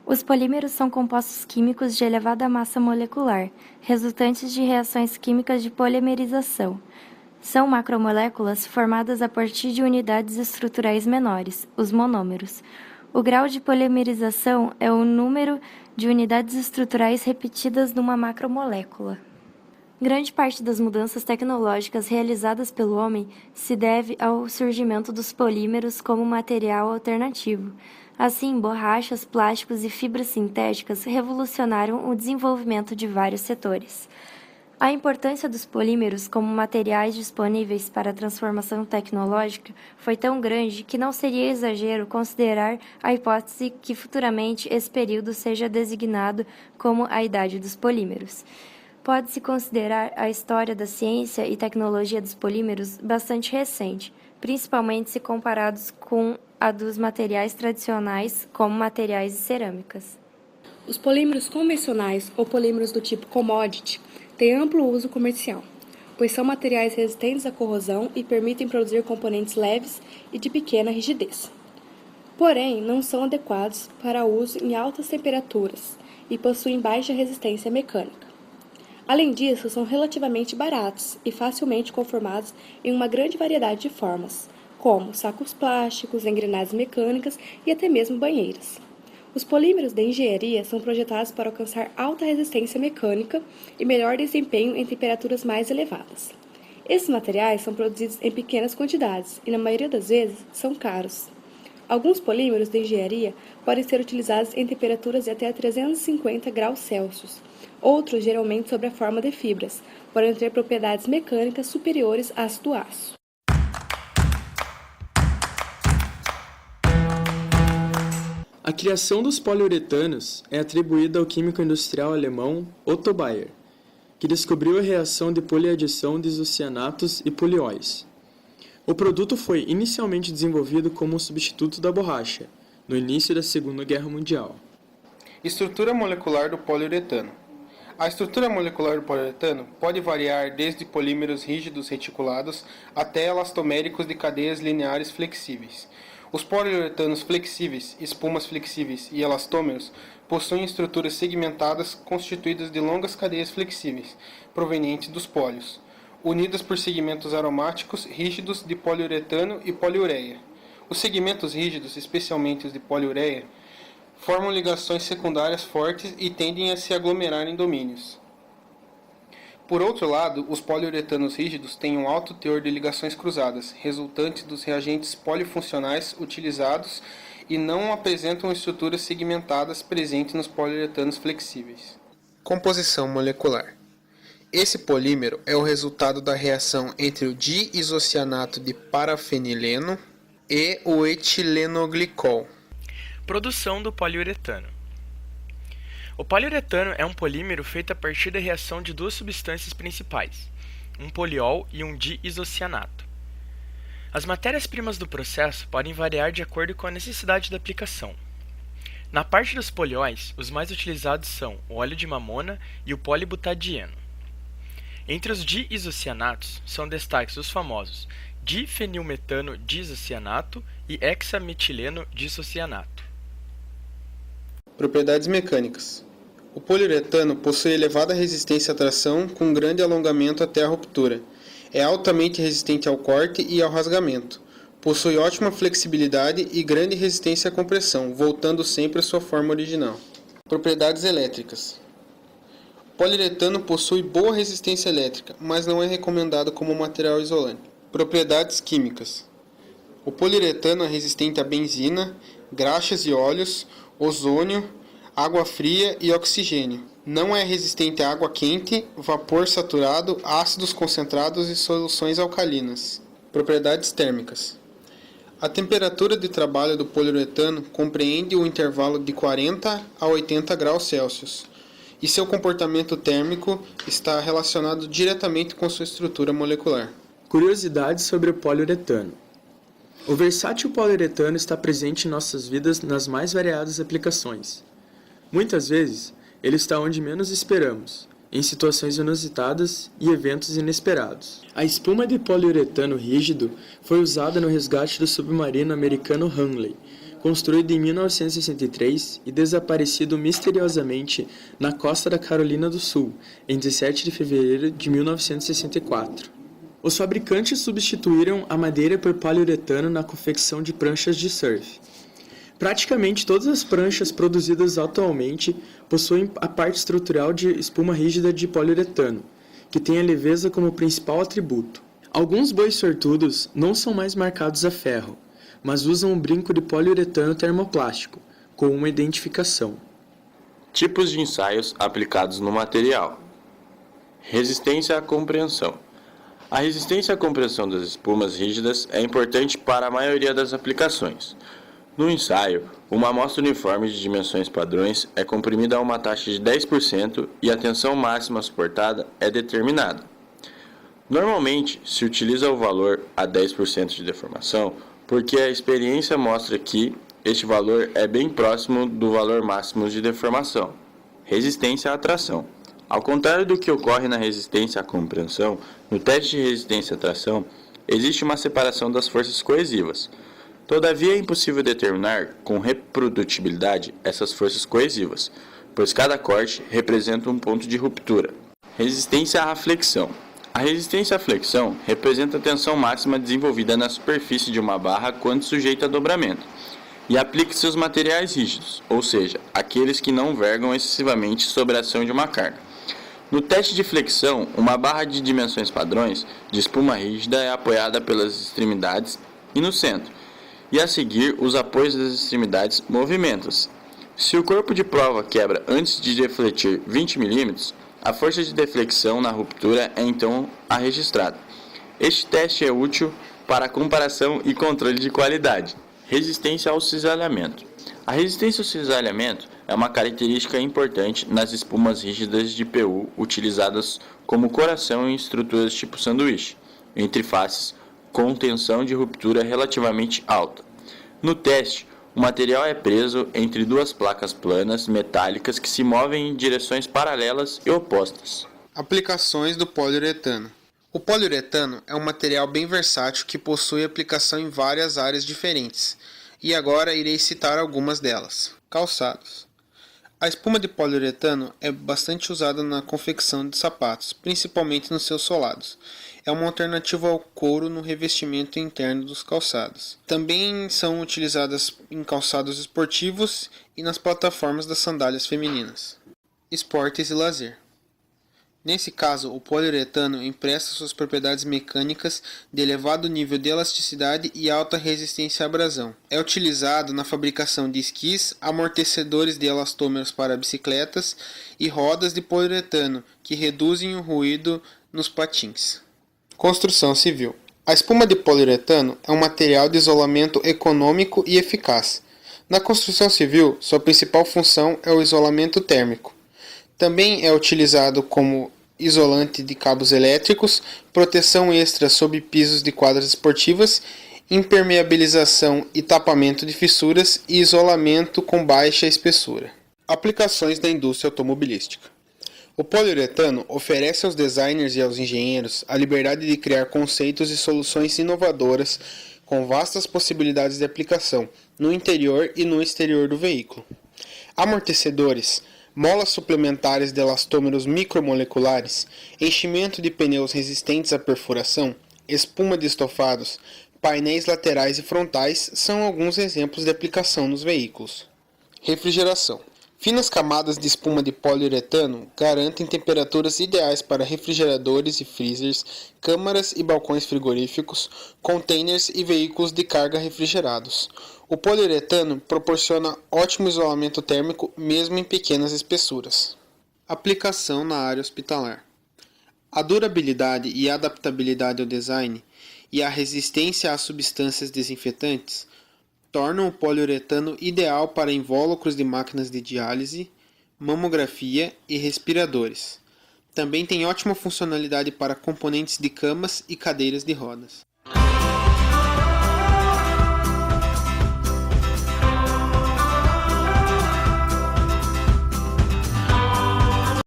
Os polímeros são compostos químicos de elevada massa molecular, resultantes de reações químicas de polimerização. São macromoléculas formadas a partir de unidades estruturais menores, os monômeros. O grau de polimerização é o número de unidades estruturais repetidas numa macromolécula. Grande parte das mudanças tecnológicas realizadas pelo homem se deve ao surgimento dos polímeros como material alternativo. Assim, borrachas, plásticos e fibras sintéticas revolucionaram o desenvolvimento de vários setores. A importância dos polímeros como materiais disponíveis para a transformação tecnológica foi tão grande que não seria exagero considerar a hipótese que futuramente esse período seja designado como a Idade dos Polímeros. Pode-se considerar a história da ciência e tecnologia dos polímeros bastante recente, principalmente se comparados com a dos materiais tradicionais, como materiais e cerâmicas. Os polímeros convencionais, ou polímeros do tipo commodity, têm amplo uso comercial, pois são materiais resistentes à corrosão e permitem produzir componentes leves e de pequena rigidez. Porém, não são adequados para uso em altas temperaturas e possuem baixa resistência mecânica. Além disso, são relativamente baratos e facilmente conformados em uma grande variedade de formas, como sacos plásticos, engrenagens mecânicas e até mesmo banheiras. Os polímeros da engenharia são projetados para alcançar alta resistência mecânica e melhor desempenho em temperaturas mais elevadas. Esses materiais são produzidos em pequenas quantidades e, na maioria das vezes, são caros. Alguns polímeros da engenharia podem ser utilizados em temperaturas de até 350 graus Celsius. Outros, geralmente sob a forma de fibras, podem ter propriedades mecânicas superiores às do aço. A criação dos poliuretanos é atribuída ao químico industrial alemão Otto Bayer, que descobriu a reação de poliadição de isocianatos e polióis. O produto foi inicialmente desenvolvido como um substituto da borracha, no início da Segunda Guerra Mundial. Estrutura molecular do poliuretano. A estrutura molecular do poliuretano pode variar desde polímeros rígidos reticulados até elastoméricos de cadeias lineares flexíveis. Os poliuretanos flexíveis, espumas flexíveis e elastômeros possuem estruturas segmentadas constituídas de longas cadeias flexíveis, provenientes dos pólios, unidas por segmentos aromáticos rígidos de poliuretano e poliureia. Os segmentos rígidos, especialmente os de poliureia, formam ligações secundárias fortes e tendem a se aglomerar em domínios. Por outro lado, os poliuretanos rígidos têm um alto teor de ligações cruzadas, resultantes dos reagentes polifuncionais utilizados e não apresentam estruturas segmentadas presentes nos poliuretanos flexíveis. Composição molecular. Esse polímero é o resultado da reação entre o diisocianato de parafenileno e o etilenoglicol. Produção do poliuretano. O poliuretano é um polímero feito a partir da reação de duas substâncias principais, um poliol e um diisocianato. As matérias-primas do processo podem variar de acordo com a necessidade da aplicação. Na parte dos polióis, os mais utilizados são o óleo de mamona e o polibutadieno. Entre os diisocianatos são destaques os famosos difenilmetano disocianato e hexametileno disocianato. Propriedades mecânicas. O poliuretano possui elevada resistência à tração com grande alongamento até a ruptura. É altamente resistente ao corte e ao rasgamento. Possui ótima flexibilidade e grande resistência à compressão, voltando sempre à sua forma original. Propriedades elétricas. O poliuretano possui boa resistência elétrica, mas não é recomendado como material isolante. Propriedades químicas. O poliuretano é resistente à benzina, graxas e óleos, ozônio, água fria e oxigênio. Não é resistente à água quente, vapor saturado, ácidos concentrados e soluções alcalinas. Propriedades térmicas. A temperatura de trabalho do poliuretano compreende o intervalo de 40 a 80 graus Celsius, e seu comportamento térmico está relacionado diretamente com sua estrutura molecular. Curiosidades sobre o poliuretano. O versátil poliuretano está presente em nossas vidas nas mais variadas aplicações. Muitas vezes, ele está onde menos esperamos, em situações inusitadas e eventos inesperados. A espuma de poliuretano rígido foi usada no resgate do submarino americano Hunley, construído em 1963 e desaparecido misteriosamente na costa da Carolina do Sul, em 17 de fevereiro de 1964. Os fabricantes substituíram a madeira por poliuretano na confecção de pranchas de surf. Praticamente todas as pranchas produzidas atualmente possuem a parte estrutural de espuma rígida de poliuretano, que tem a leveza como principal atributo. Alguns bois sortudos não são mais marcados a ferro, mas usam um brinco de poliuretano termoplástico, com uma identificação. Tipos de ensaios aplicados no material. Resistência à compreensão. A resistência à compressão das espumas rígidas é importante para a maioria das aplicações. No ensaio, uma amostra uniforme de dimensões padrões é comprimida a uma taxa de 10% e a tensão máxima suportada é determinada. Normalmente, se utiliza o valor a 10% de deformação porque a experiência mostra que este valor é bem próximo do valor máximo de deformação. Resistência à tração. Ao contrário do que ocorre na resistência à compreensão, no teste de resistência à tração, existe uma separação das forças coesivas. Todavia, é impossível determinar com reprodutibilidade essas forças coesivas, pois cada corte representa um ponto de ruptura. Resistência à flexão. A resistência à flexão representa a tensão máxima desenvolvida na superfície de uma barra quando sujeita a dobramento, e aplica-se aos materiais rígidos, ou seja, aqueles que não vergam excessivamente sobre a ação de uma carga. No teste de flexão, uma barra de dimensões padrões de espuma rígida é apoiada pelas extremidades e no centro, e a seguir os apoios das extremidades movimentam-se. Se o corpo de prova quebra antes de defletir 20 mm, a força de deflexão na ruptura é então a registrada. Este teste é útil para comparação e controle de qualidade. Resistência ao cisalhamento. A resistência ao cisalhamento é uma característica importante nas espumas rígidas de PU utilizadas como coração em estruturas tipo sanduíche, entre faces, com tensão de ruptura relativamente alta. No teste, o material é preso entre duas placas planas metálicas que se movem em direções paralelas e opostas. Aplicações do poliuretano. O poliuretano é um material bem versátil que possui aplicação em várias áreas diferentes, e agora irei citar algumas delas. Calçados. A espuma de poliuretano é bastante usada na confecção de sapatos, principalmente nos seus solados. É uma alternativa ao couro no revestimento interno dos calçados. Também são utilizadas em calçados esportivos e nas plataformas das sandálias femininas. Esportes e lazer. Nesse caso, o poliuretano empresta suas propriedades mecânicas de elevado nível de elasticidade e alta resistência à abrasão. É utilizado na fabricação de esquis, amortecedores de elastômeros para bicicletas e rodas de poliuretano que reduzem o ruído nos patins. Construção civil. A espuma de poliuretano é um material de isolamento econômico e eficaz. Na construção civil, sua principal função é o isolamento térmico. Também é utilizado como isolante de cabos elétricos, proteção extra sob pisos de quadras esportivas, impermeabilização e tapamento de fissuras e isolamento com baixa espessura. Aplicações da indústria automobilística. O poliuretano oferece aos designers e aos engenheiros a liberdade de criar conceitos e soluções inovadoras com vastas possibilidades de aplicação no interior e no exterior do veículo. Amortecedores, molas suplementares de elastômeros micromoleculares, enchimento de pneus resistentes à perfuração, espuma de estofados, painéis laterais e frontais são alguns exemplos de aplicação nos veículos. Refrigeração. Finas camadas de espuma de poliuretano garantem temperaturas ideais para refrigeradores e freezers, câmaras e balcões frigoríficos, containers e veículos de carga refrigerados. O poliuretano proporciona ótimo isolamento térmico mesmo em pequenas espessuras. Aplicação na área hospitalar. A durabilidade e adaptabilidade ao design e a resistência às substâncias desinfetantes tornam o poliuretano ideal para invólucros de máquinas de diálise, mamografia e respiradores. Também tem ótima funcionalidade para componentes de camas e cadeiras de rodas.